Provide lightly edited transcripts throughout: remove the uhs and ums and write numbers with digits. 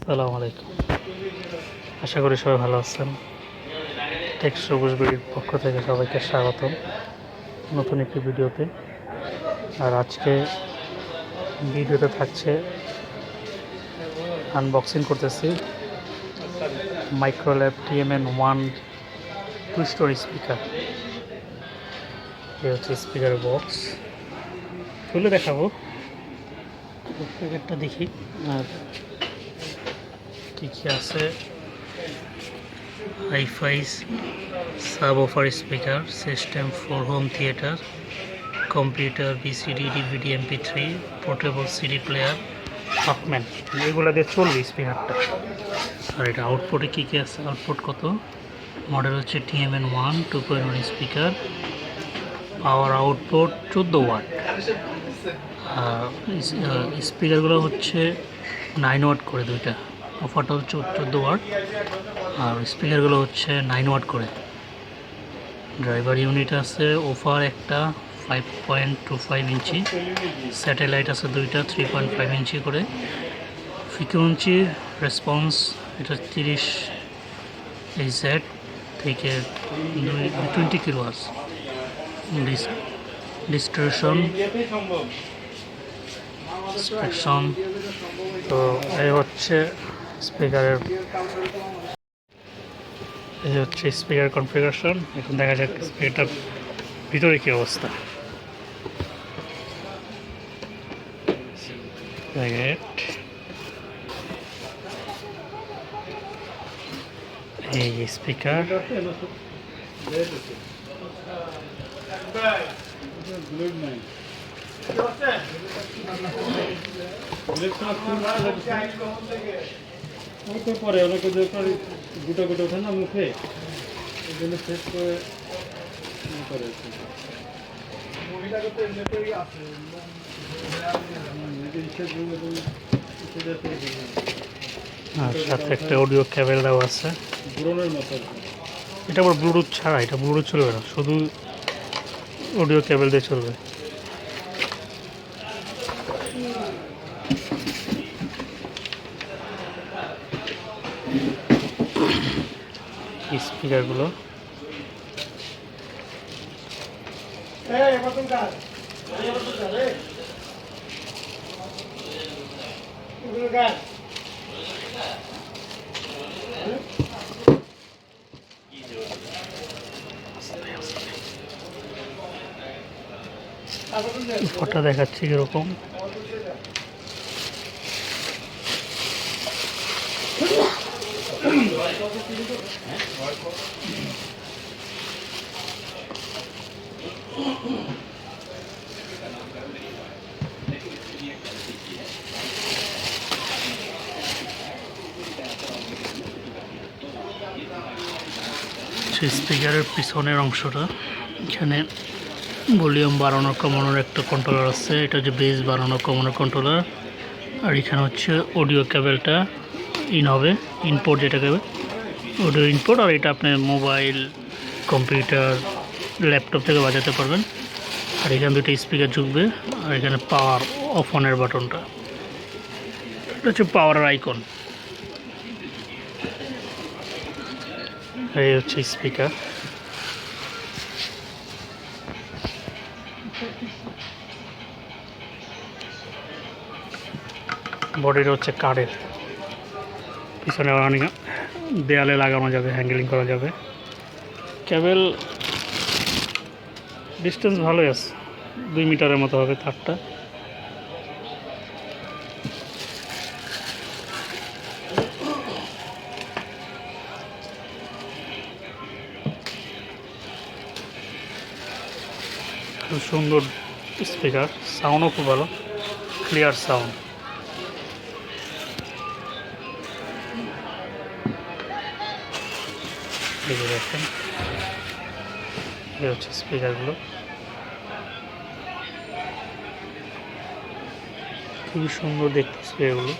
আসসালামু আলাইকুম। আশা করি সবাই ভালো আছেন। সবুজ বিডির পক্ষ থেকে সবাইকে স্বাগতম নতুন একটি ভিডিওতে। আর আজকে ভিডিওতে থাকছে আনবক্সিং করতেছি Microlab TMN-1 2 স্টোরি স্পিকার। এই হচ্ছে স্পিকারের বক্স, খুলে দেখাবো। প্যাকেটটা দেখি আর কী আছে। Hi fi subwoofer speaker, system for home theatre, computer, VCD, DVD, MP3, portable CD player, walkman, এগুলো দিয়ে চলবে স্পিকারটা। আর এটা আউটপুটে কী আছে, আউটপুট কত, মডেল হচ্ছে TMN-1 2.1 speaker, power output 14 watt. স্পিকারগুলো হচ্ছে 9 ওয়াট করে, দুইটা অফারটা হচ্ছে 14 ওয়াট, আর স্পিকারগুলো হচ্ছে 9 ওয়াট করে। ড্রাইভার ইউনিট আছে ওফার একটা 5.25 ইঞ্চি, স্যাটেলাইট আছে দুইটা 3.5 ইঞ্চি করে। ফ্রিকোয়েন্সি রেসপন্স এটা 30 Hz থেকে 20 কিলোহার্টজ। ডিস্টরশন স্পেকশন। তো এই হচ্ছে স্পিকারের, এই হচ্ছে স্পিকার কনফিগারেশন। এখন দেখা যাক স্পিকারটার ভিতরে কী অবস্থা। এই স্পিকার, পরে অনেকে গুটা গুটা ওঠে না মুখে, এই জন্য শেষ করে আর সাথে একটা অডিও কেবল দেওয়া আছে। এটা আবার ব্লুটুথ ছাড়া, এটা ব্লুটুথ চলবে না, শুধু অডিও কেবল দিয়ে চলবে। স্পিকারগুলো ফটো দেখাচ্ছি এরকম। স্পিকারের পিছনের অংশটা, এখানে ভলিউম বাড়ানো কমানোর একটা কন্ট্রোলার আছে, এটা হচ্ছে বেস বাড়ানো কমানোর কন্ট্রোলার। আর এখানে হচ্ছে অডিও কেবলটা ইন হবে, ইনপুট যেটাকে অডিও ইনপুট। আর এটা আপনি মোবাইল, কম্পিউটার, ল্যাপটপ থেকে বাজাতে পারবেন। আর এখানে দুটো স্পিকার ঝুঁকবে। আর এখানে পাওয়ার অফ অনের বাটনটা, এটা হচ্ছে পাওয়ারের আইকন। এই হচ্ছে স্পিকার। বডিটা হচ্ছে কাঠের, পিছনে অনেক দেয়ালে লাগানো যাবে, হ্যান্ডেলিং করা যাবে। কেবল ডিস্টেন্স ভালোই আছে, 2 মিটারের মতো হবে তারটা। খুব সুন্দর স্পিকার, সাউন্ডও খুব ভালো, ক্লিয়ার সাউন্ড। এই যে দেখেন, এই হচ্ছে স্পিকারগুলো, খুবই সুন্দর দেখতে স্পিকারগুলো।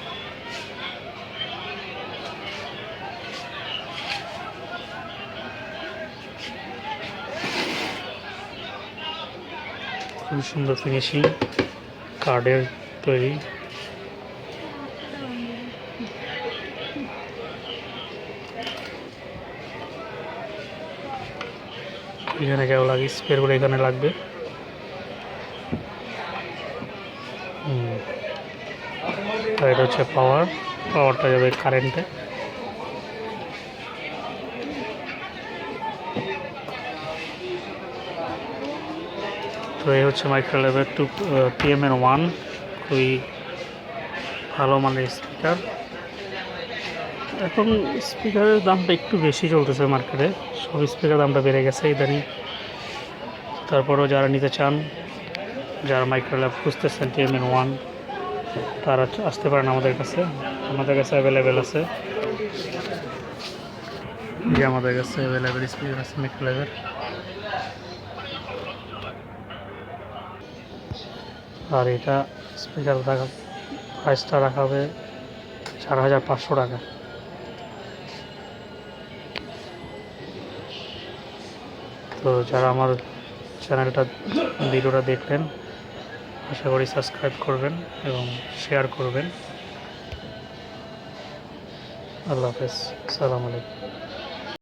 খুবই সুন্দর ফিনিশিং, কার্ডের তৈরি। এখানে যাও লাগে, স্পেয়ারগুলো এখানে লাগবে। আর এটা হচ্ছে পাওয়ারটা যাবে কারেন্টে। তো এই হচ্ছে মাইক্রোল্যাবের TMN-1, খুবই ভালো মানের স্পিকার। এখন স্পিকারের দামটা একটু বেশি চলতেছে মার্কেটে, সব স্পিকার দামটা বেড়ে গেছে ইদানিং। তারপরেও যারা নিতে চান, যারা মাইক্রোল্যাব খুঁজতেছেন TMN-1, তারা আসতে পারেন আমাদের কাছে অ্যাভেলেবেল আছে। যে আমাদের কাছে অ্যাভেলেবেল স্পিকার আছে মাইক্রোল্যাবের। আর এটা স্পিকার প্রাইসটা রাখা হবে 4,500 টাকা। তো যারা আমার ভিডিওটা দেখলেন, আশা করি সাবস্ক্রাইব করবেন এবং শেয়ার করবেন। আল্লাহ হাফেজ, আসসালামু আলাইকুম।